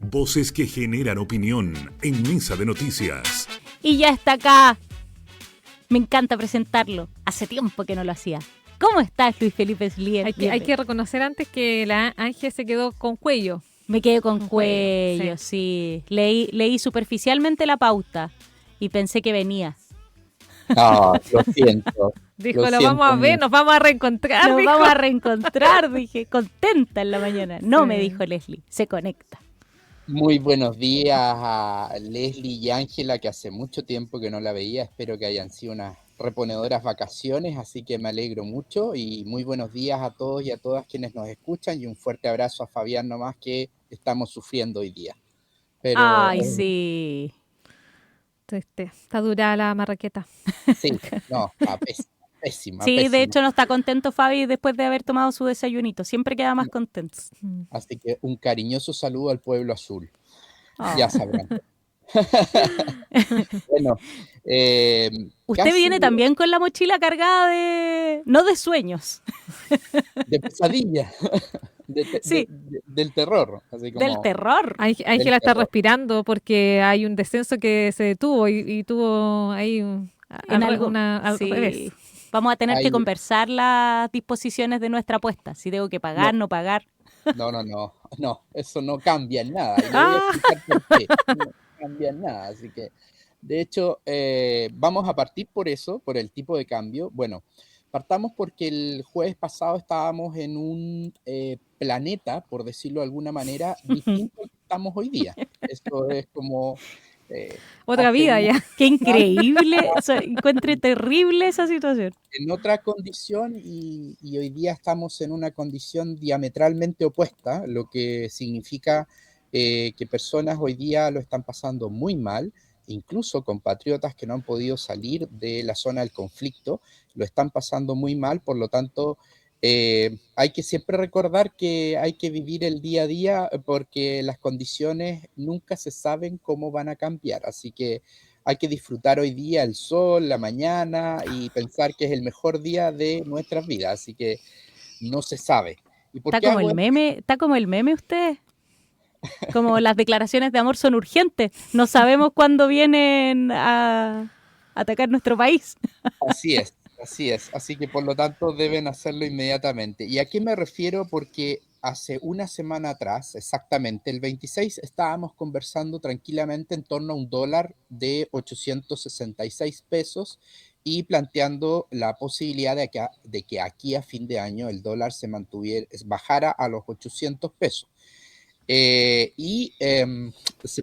Voces que generan opinión en Mesa de Noticias. Y ya está acá. Me encanta presentarlo. Hace tiempo que no lo hacía. ¿Cómo estás, Luis Felipe Slier? Hay que reconocer antes que la Ángel se quedó con cuello. Me quedé con cuello, sí. Leí superficialmente la pauta y pensé que venía. No, lo siento. Dijo, lo vamos a ver, nos vamos a reencontrar. Nos vamos a reencontrar, dije, contenta en la mañana. No, sí. Me dijo Leslie, se conecta. Muy buenos días a Leslie y Ángela, que hace mucho tiempo que no la veía. Espero que hayan sido unas reponedoras vacaciones, así que me alegro mucho. Y muy buenos días a todos y a todas quienes nos escuchan. Y un fuerte abrazo a Fabián nomás, que estamos sufriendo hoy día. Pero, ay, sí. Está dura la marraqueta. Sí, no, está pésima. Sí, pésima. De hecho no está contento Fabi después de haber tomado su desayunito. Siempre queda más contento. Así que un cariñoso saludo al pueblo azul. Ya sabrán. Bueno, usted viene también con la mochila cargada no de sueños. De pesadilla. Sí. Del terror. Así como del terror. Ángela está respirando porque hay un descenso que se detuvo y tuvo ahí al revés. Vamos a tener que conversar las disposiciones de nuestra apuesta. Si tengo que pagar, no pagar. No, eso no cambia en nada. Y le voy a explicar por qué. No cambia en nada. Así que, de hecho, vamos a partir por eso, por el tipo de cambio. Bueno, partamos porque el jueves pasado estábamos en un planeta, por decirlo de alguna manera, distinto al que estamos hoy día. Eso es como... otra vida ya. Qué increíble. O sea, encuentre terrible esa situación. En otra condición y hoy día estamos en una condición diametralmente opuesta, lo que significa que personas hoy día lo están pasando muy mal, incluso compatriotas que no han podido salir de la zona del conflicto, lo están pasando muy mal, por lo tanto hay que siempre recordar que hay que vivir el día a día porque las condiciones nunca se saben cómo van a cambiar, así que hay que disfrutar hoy día el sol, la mañana y pensar que es el mejor día de nuestras vidas, así que no se sabe. ¿Y por qué ¿Está como el meme usted? Como las declaraciones de amor son urgentes, no sabemos cuándo vienen a atacar nuestro país. Así es, así que por lo tanto deben hacerlo inmediatamente. ¿Y a qué me refiero? Porque hace una semana atrás, exactamente el 26, estábamos conversando tranquilamente en torno a un dólar de 866 pesos y planteando la posibilidad de que aquí a fin de año el dólar bajara a los 800 pesos. Se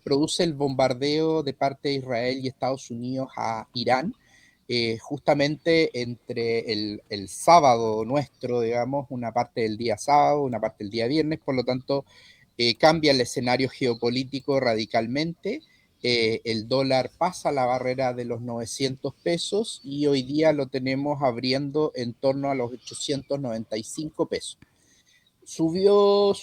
produce el bombardeo de parte de Israel y Estados Unidos a Irán, justamente entre el sábado nuestro, digamos, una parte del día sábado, una parte del día viernes, por lo tanto, cambia el escenario geopolítico radicalmente. El dólar pasa la barrera de los 900 pesos y hoy día lo tenemos abriendo en torno a los 895 pesos. Subió,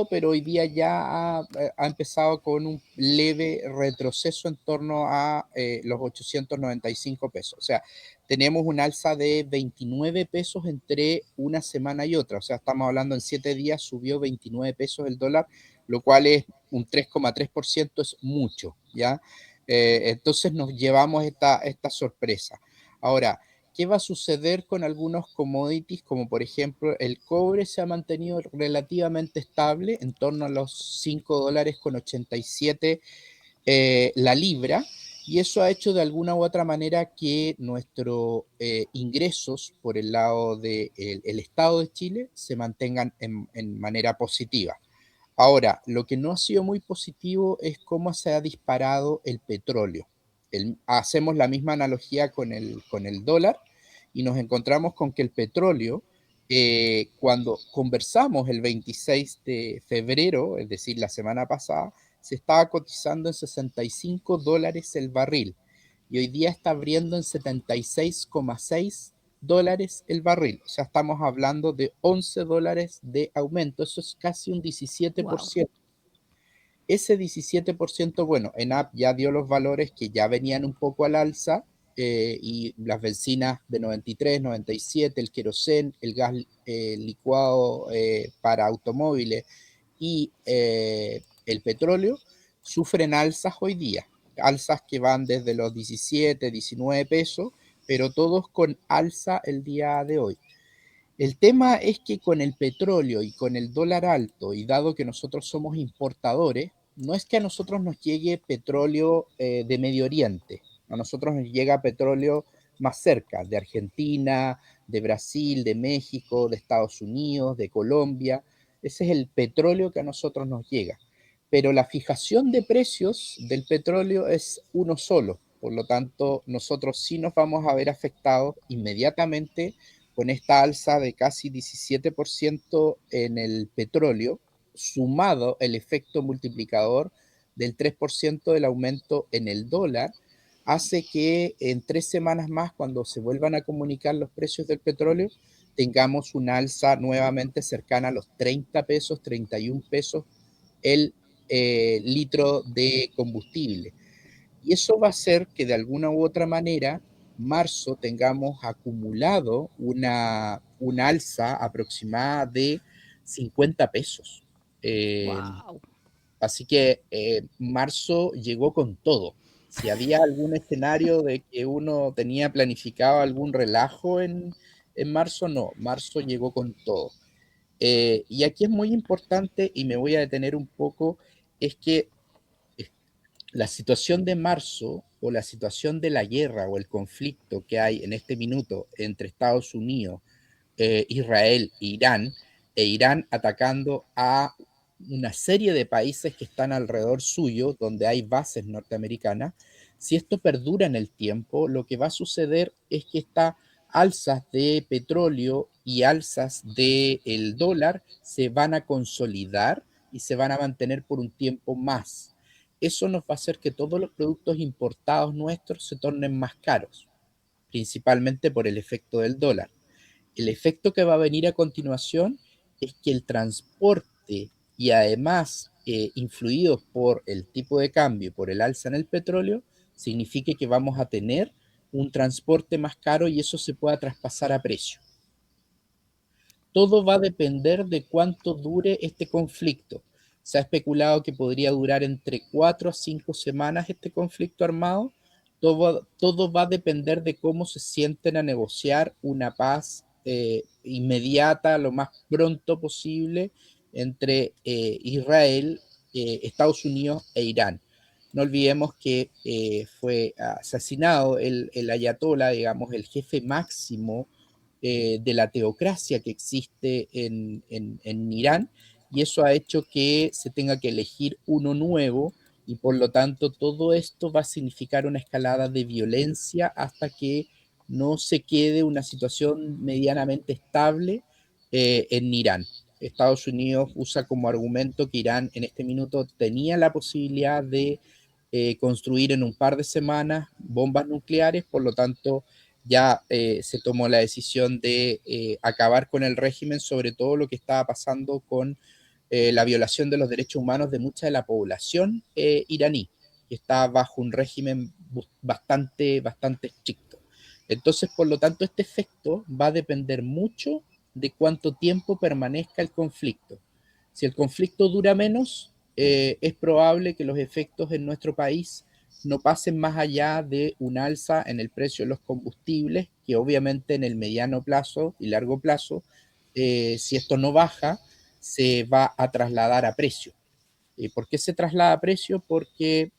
pero hoy día ya ha empezado con un leve retroceso en torno a los 895 pesos. O sea, tenemos un alza de 29 pesos entre una semana y otra. O sea, estamos hablando en 7 días subió 29 pesos el dólar, lo cual es un 3,3%, es mucho, ¿ya? Entonces nos llevamos esta sorpresa. Ahora, ¿qué va a suceder con algunos commodities? Como por ejemplo el cobre se ha mantenido relativamente estable en torno a los $5.87 la libra, y eso ha hecho de alguna u otra manera que nuestros ingresos por el lado del Estado de Chile se mantengan en manera positiva. Ahora, lo que no ha sido muy positivo es cómo se ha disparado el petróleo. Hacemos la misma analogía con el dólar y nos encontramos con que el petróleo, cuando conversamos el 26 de febrero, es decir, la semana pasada, se estaba cotizando en $65 el barril y hoy día está abriendo en 76,6 dólares el barril. O sea, estamos hablando de $11 de aumento. Eso es casi un 17%. Wow. Ese 17%, bueno, ENAP ya dio los valores que ya venían un poco al alza, y las bencinas de 93, 97, el querosén, el gas licuado para automóviles y el petróleo, sufren alzas hoy día, alzas que van desde los 17, 19 pesos, pero todos con alza el día de hoy. El tema es que con el petróleo y con el dólar alto, y dado que nosotros somos importadores, no es que a nosotros nos llegue petróleo de Medio Oriente, a nosotros nos llega petróleo más cerca, de Argentina, de Brasil, de México, de Estados Unidos, de Colombia. Ese es el petróleo que a nosotros nos llega. Pero la fijación de precios del petróleo es uno solo. Por lo tanto, nosotros sí nos vamos a ver afectados inmediatamente con esta alza de casi 17% en el petróleo, sumado el efecto multiplicador del 3% del aumento en el dólar, hace que en 3 semanas más, cuando se vuelvan a comunicar los precios del petróleo, tengamos una alza nuevamente cercana a los 30 pesos, 31 pesos el litro de combustible. Y eso va a hacer que de alguna u otra manera marzo tengamos acumulado una alza aproximada de 50 pesos. Wow. Así que marzo llegó con todo. Si había algún escenario de que uno tenía planificado algún relajo en marzo, no, marzo llegó con todo. Y aquí es muy importante, y me voy a detener un poco, es que la situación de marzo o la situación de la guerra o el conflicto que hay en este minuto entre Estados Unidos, Israel e Irán atacando a una serie de países que están alrededor suyo, donde hay bases norteamericanas, si esto perdura en el tiempo, lo que va a suceder es que estas alzas de petróleo y alzas del dólar se van a consolidar y se van a mantener por un tiempo más. Eso nos va a hacer que todos los productos importados nuestros se tornen más caros, principalmente por el efecto del dólar. El efecto que va a venir a continuación es que el transporte y además influidos por el tipo de cambio y por el alza en el petróleo, signifique que vamos a tener un transporte más caro y eso se pueda traspasar a precio. Todo va a depender de cuánto dure este conflicto. Se ha especulado que podría durar entre 4 a 5 semanas este conflicto armado. Todo va a depender de cómo se sienten a negociar una paz inmediata, lo más pronto posible, entre Israel, Estados Unidos e Irán. No olvidemos que fue asesinado el ayatolá, digamos, el jefe máximo de la teocracia que existe en Irán, y eso ha hecho que se tenga que elegir uno nuevo, y por lo tanto todo esto va a significar una escalada de violencia hasta que no se quede una situación medianamente estable en Irán. Estados Unidos usa como argumento que Irán en este minuto tenía la posibilidad de construir en un par de semanas bombas nucleares, por lo tanto ya se tomó la decisión de acabar con el régimen, sobre todo lo que estaba pasando con la violación de los derechos humanos de mucha de la población iraní, que está bajo un régimen bastante estricto. Entonces, por lo tanto, este efecto va a depender mucho de cuánto tiempo permanezca el conflicto. Si el conflicto dura menos, es probable que los efectos en nuestro país no pasen más allá de un alza en el precio de los combustibles, que obviamente en el mediano plazo y largo plazo, si esto no baja, se va a trasladar a precio. ¿Por qué se traslada a precio? Porque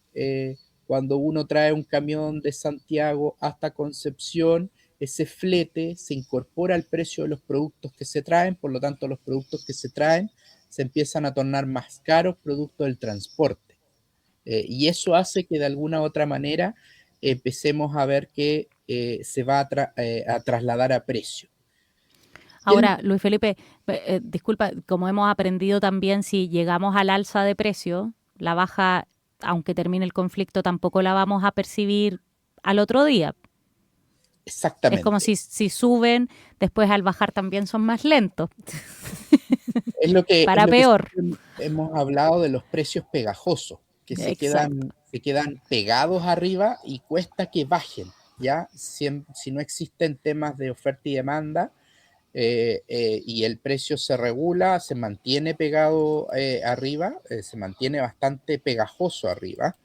cuando uno trae un camión de Santiago hasta Concepción, ese flete se incorpora al precio de los productos que se traen, por lo tanto los productos que se traen se empiezan a tornar más caros producto del transporte. Y eso hace que de alguna u otra manera empecemos a ver que se va a trasladar a precio. Ahora, Luis Felipe, disculpa, como hemos aprendido también, si llegamos al alza de precio, la baja, aunque termine el conflicto, tampoco la vamos a percibir al otro día. Exactamente. Es como si suben, después al bajar también son más lentos. Es lo que, para es lo peor. Que hemos hablado de los precios pegajosos, que se quedan pegados arriba y cuesta que bajen, ¿ya? Si no existen temas de oferta y demanda, y el precio se regula, se mantiene pegado arriba, se mantiene bastante pegajoso arriba,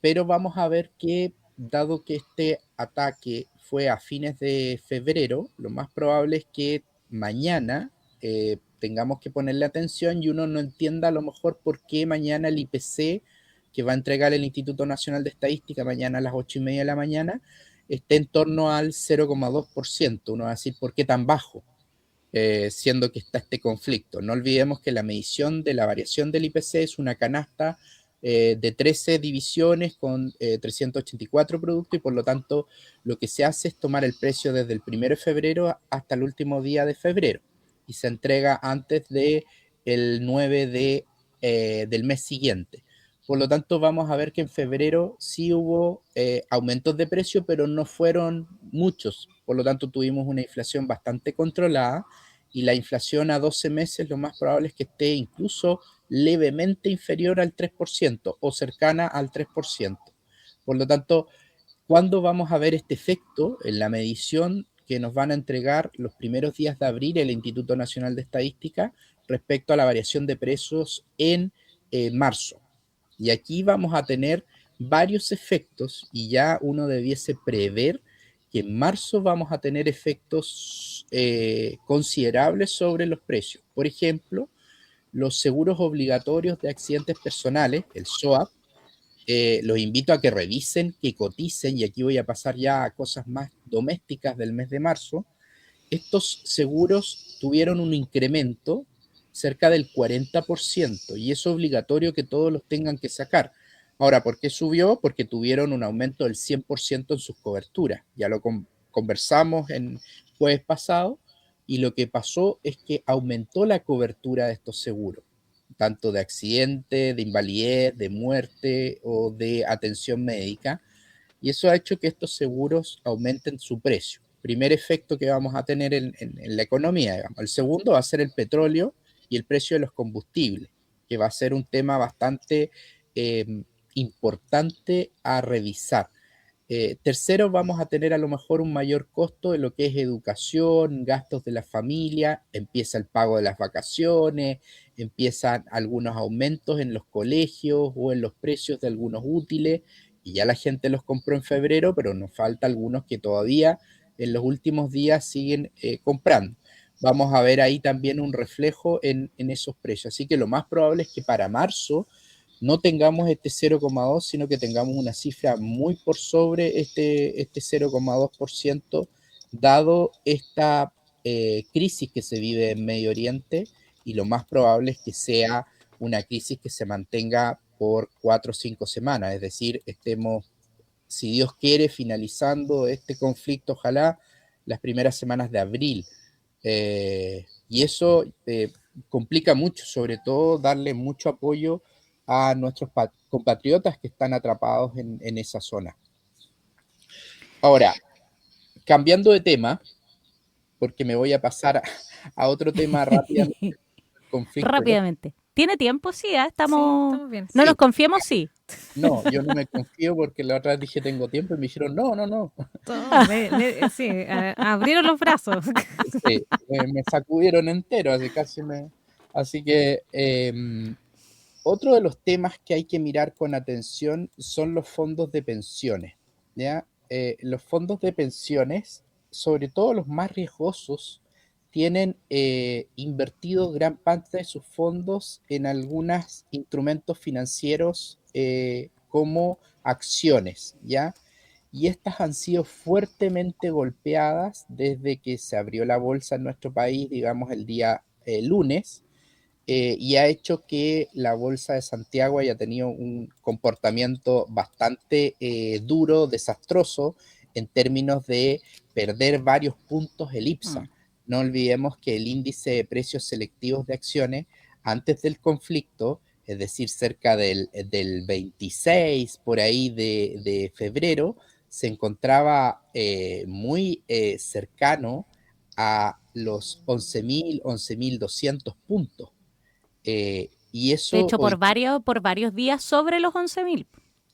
pero vamos a ver que, dado que este ataque fue a fines de febrero, lo más probable es que mañana tengamos que ponerle atención y uno no entienda a lo mejor por qué mañana el IPC que va a entregar el Instituto Nacional de Estadística mañana a las 8:30 de la mañana esté en torno al 0,2%. Uno va a decir, ¿por qué tan bajo? Siendo que está este conflicto. No olvidemos que la medición de la variación del IPC es una canasta de 13 divisiones con 384 productos y por lo tanto lo que se hace es tomar el precio desde el 1 de febrero hasta el último día de febrero y se entrega antes del 9 del mes siguiente. Por lo tanto, vamos a ver que en febrero sí hubo aumentos de precio, pero no fueron muchos. Por lo tanto, tuvimos una inflación bastante controlada y la inflación a 12 meses lo más probable es que esté incluso levemente inferior al 3% o cercana al 3%. Por lo tanto, ¿cuándo vamos a ver este efecto en la medición que nos van a entregar los primeros días de abril el Instituto Nacional de Estadística respecto a la variación de precios en marzo? Y aquí vamos a tener varios efectos y ya uno debiese prever que en marzo vamos a tener efectos considerables sobre los precios. Por ejemplo, los seguros obligatorios de accidentes personales, el SOAP, los invito a que revisen, que coticen, y aquí voy a pasar ya a cosas más domésticas del mes de marzo. Estos seguros tuvieron un incremento cerca del 40% y es obligatorio que todos los tengan que sacar. Ahora, ¿por qué subió? Porque tuvieron un aumento del 100% en sus coberturas. Ya lo conversamos en jueves pasado y lo que pasó es que aumentó la cobertura de estos seguros, tanto de accidente, de invalidez, de muerte o de atención médica, y eso ha hecho que estos seguros aumenten su precio. Primer efecto que vamos a tener en la economía, digamos. El segundo va a ser el petróleo y el precio de los combustibles, que va a ser un tema bastante importante a revisar. Tercero, vamos a tener a lo mejor un mayor costo de lo que es educación, gastos de la familia, empieza el pago de las vacaciones, empiezan algunos aumentos en los colegios o en los precios de algunos útiles, y ya la gente los compró en febrero, pero nos falta algunos que todavía en los últimos días siguen comprando. Vamos a ver ahí también un reflejo en esos precios. Así que lo más probable es que para marzo no tengamos este 0,2, sino que tengamos una cifra muy por sobre este 0,2%, dado esta crisis que se vive en Medio Oriente, y lo más probable es que sea una crisis que se mantenga por 4 o 5 semanas, es decir, estemos, si Dios quiere, finalizando este conflicto, ojalá, las primeras semanas de abril. Y eso complica mucho, sobre todo darle mucho apoyo a nuestros compatriotas que están atrapados en esa zona. Ahora, cambiando de tema, porque me voy a pasar a otro tema rápidamente. Rápidamente. ¿Tiene tiempo? Sí, estamos bien. No nos confiemos, sí. No, yo no me confío porque la otra vez dije tengo tiempo y me dijeron no. Sí, abrieron los brazos. Sí, me sacudieron entero, así que otro de los temas que hay que mirar con atención son los fondos de pensiones, ¿ya? Los fondos de pensiones, sobre todo los más riesgosos, tienen invertido gran parte de sus fondos en algunos instrumentos financieros como acciones, ¿ya? Y estas han sido fuertemente golpeadas desde que se abrió la bolsa en nuestro país, digamos, el día lunes, y ha hecho que la bolsa de Santiago haya tenido un comportamiento bastante duro, desastroso, en términos de perder varios puntos el IPSA. No olvidemos que el índice de precios selectivos de acciones antes del conflicto, es decir, cerca del 26 por ahí de febrero, se encontraba muy cercano a los 11.000, 11.200 puntos. Y eso de hecho, por varios días sobre los 11.000.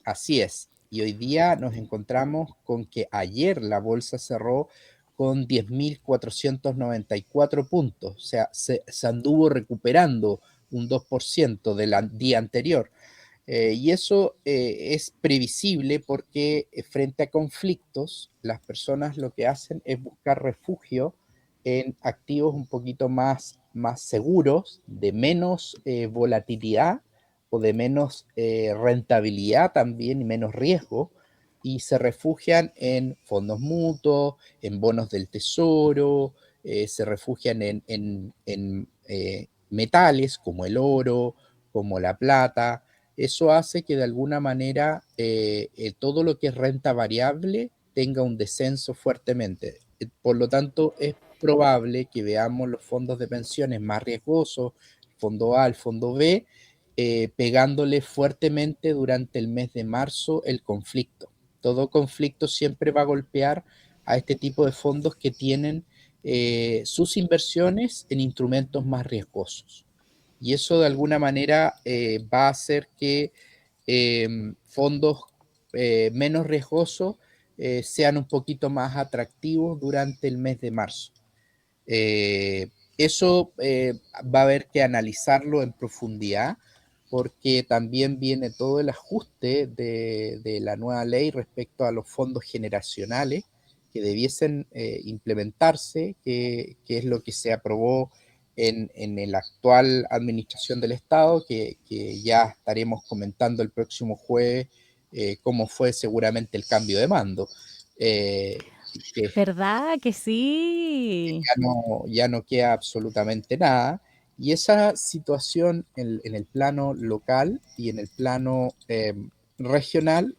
Así es. Y hoy día nos encontramos con que ayer la bolsa cerró con 10.494 puntos, o sea, se anduvo recuperando un 2% del día anterior. Y eso es previsible porque frente a conflictos, las personas lo que hacen es buscar refugio en activos un poquito más seguros, de menos volatilidad o de menos rentabilidad también y menos riesgo, y se refugian en fondos mutuos, en bonos del tesoro, se refugian en metales como el oro, como la plata. Eso hace que de alguna manera todo lo que es renta variable tenga un descenso fuertemente. Por lo tanto, es probable que veamos los fondos de pensiones más riesgosos, el fondo A, el fondo B, pegándole fuertemente durante el mes de marzo el conflicto. Todo conflicto siempre va a golpear a este tipo de fondos que tienen sus inversiones en instrumentos más riesgosos. Y eso de alguna manera va a hacer que fondos menos riesgosos sean un poquito más atractivos durante el mes de marzo. Eso va a haber que analizarlo en profundidad, porque también viene todo el ajuste de la nueva ley respecto a los fondos generacionales que debiesen implementarse, que es lo que se aprobó en la actual administración del Estado, que ya estaremos comentando el próximo jueves cómo fue seguramente el cambio de mando. ¿Verdad que sí? Ya no queda absolutamente nada. Y esa situación en el plano local y en el plano regional,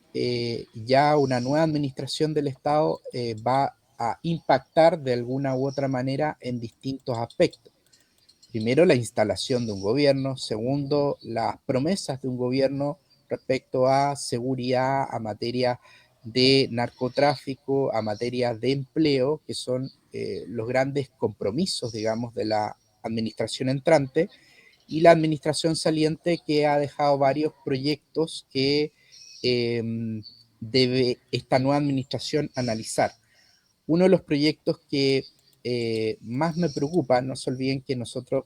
ya una nueva administración del Estado va a impactar de alguna u otra manera en distintos aspectos. Primero, la instalación de un gobierno. Segundo, las promesas de un gobierno respecto a seguridad, a materia de narcotráfico, a materia de empleo, que son los grandes compromisos, digamos, de la administración entrante, y la administración saliente, que ha dejado varios proyectos que debe esta nueva administración analizar. Uno de los proyectos que más me preocupa, no se olviden que nosotros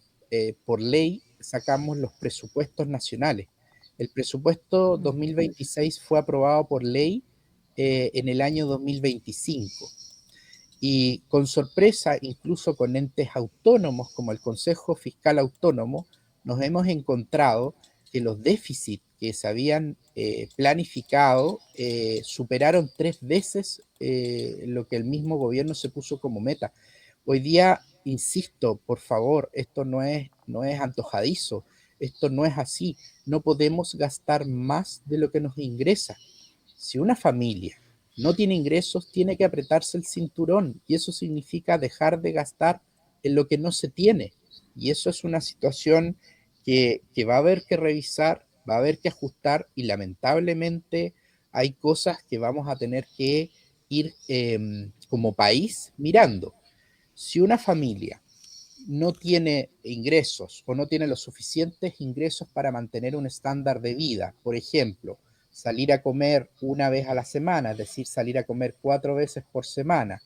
por ley sacamos los presupuestos nacionales. El presupuesto 2026 fue aprobado por ley en el año 2025. Y con sorpresa, incluso con entes autónomos como el Consejo Fiscal Autónomo, nos hemos encontrado que los déficits que se habían planificado superaron 3 veces lo que el mismo gobierno se puso como meta. Hoy día, insisto, por favor, esto no es antojadizo, esto no es así. No podemos gastar más de lo que nos ingresa. Si una familia no tiene ingresos, tiene que apretarse el cinturón, y eso significa dejar de gastar en lo que no se tiene. Y eso es una situación que va a haber que revisar, va a haber que ajustar, y lamentablemente hay cosas que vamos a tener que ir como país mirando. Si una familia no tiene ingresos o no tiene los suficientes ingresos para mantener un estándar de vida, por ejemplo, salir a comer una vez a la semana, es decir, salir a comer 4 veces por semana,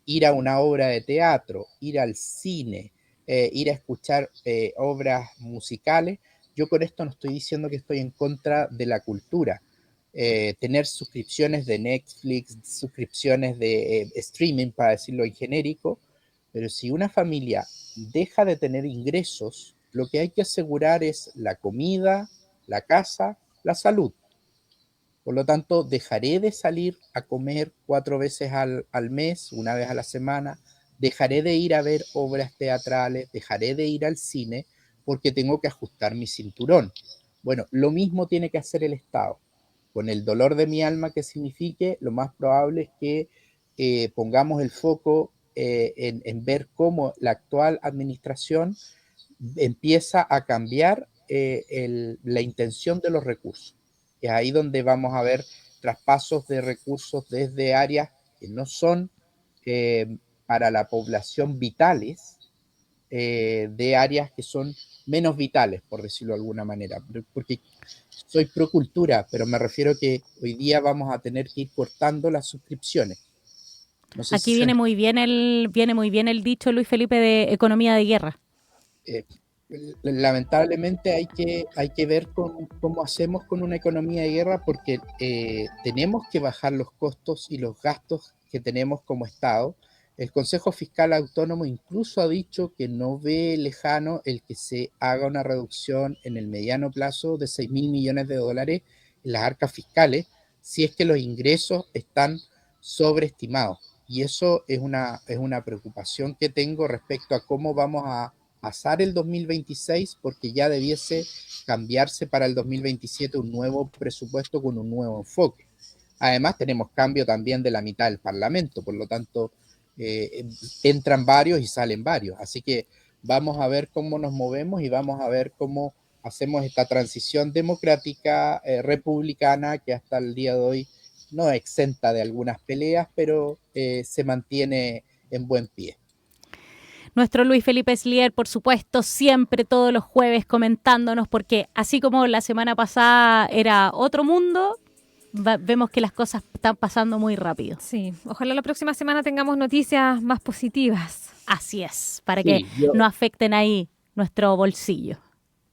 ir a una obra de teatro, ir al cine, ir a escuchar obras musicales. Yo con esto no estoy diciendo que estoy en contra de la cultura. Tener suscripciones de Netflix, suscripciones de streaming, para decirlo en genérico, pero si una familia deja de tener ingresos, lo que hay que asegurar es la comida, la casa, la salud. Por lo tanto, dejaré de salir a comer 4 veces al mes, una vez a la semana, dejaré de ir a ver obras teatrales, dejaré de ir al cine, porque tengo que ajustar mi cinturón. Bueno, lo mismo tiene que hacer el Estado. Con el dolor de mi alma que signifique, lo más probable es que pongamos el foco en ver cómo la actual administración empieza a cambiar la intención de los recursos. Es ahí donde vamos a ver traspasos de recursos desde áreas que no son para la población vitales, de áreas que son menos vitales, por decirlo de alguna manera. Porque soy pro cultura, pero me refiero que hoy día vamos a tener que ir cortando las suscripciones. No sé Aquí si viene muy bien el dicho, Luis Felipe, de economía de guerra. eh, lamentablemente hay que ver cómo hacemos con una economía de guerra, porque tenemos que bajar los costos y los gastos que tenemos como Estado. El Consejo Fiscal Autónomo incluso ha dicho que no ve lejano el que se haga una reducción en el mediano plazo de 6.000 millones de dólares en las arcas fiscales, si es que los ingresos están sobreestimados. Y eso es una preocupación que tengo respecto a cómo vamos a pasar el 2026, porque ya debiese cambiarse para el 2027 un nuevo presupuesto con un nuevo enfoque. Además, tenemos cambio también de la mitad del Parlamento, por lo tanto, entran varios y salen varios. Así que vamos a ver cómo nos movemos y vamos a ver cómo hacemos esta transición democrática, republicana, que hasta el día de hoy no es exenta de algunas peleas, pero se mantiene en buen pie. Nuestro Luis Felipe Slier, por supuesto, siempre todos los jueves comentándonos, porque así como la semana pasada era otro mundo, vemos que las cosas están pasando muy rápido. Sí, ojalá la próxima semana tengamos noticias más positivas. Así es, para que no afecten ahí nuestro bolsillo.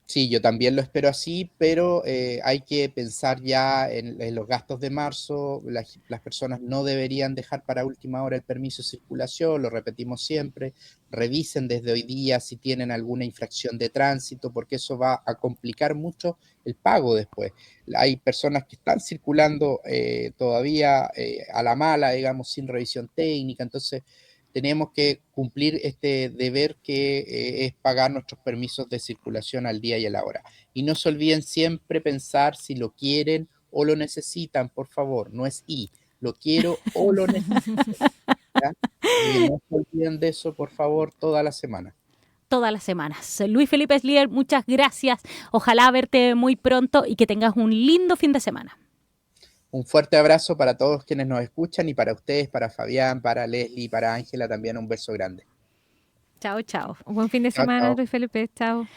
Sí, yo también lo espero así, pero hay que pensar ya en los gastos de marzo. Las personas no deberían dejar para última hora el permiso de circulación, lo repetimos siempre. Revisen desde hoy día si tienen alguna infracción de tránsito, porque eso va a complicar mucho el pago después. Hay personas que están circulando todavía a la mala, digamos, sin revisión técnica, entonces tenemos que cumplir este deber que es pagar nuestros permisos de circulación al día y a la hora. Y no se olviden siempre pensar si lo quieren o lo necesitan, por favor. No es lo quiero o lo necesito. ¿Ya? No se olviden de eso, por favor, toda la semana. Todas las semanas. Luis Felipe Slier, muchas gracias. Ojalá verte muy pronto y que tengas un lindo fin de semana. Un fuerte abrazo para todos quienes nos escuchan y para ustedes, para Fabián, para Leslie, para Ángela, también un beso grande. Chao, chao. Un buen fin de semana, Luis Felipe. Chao.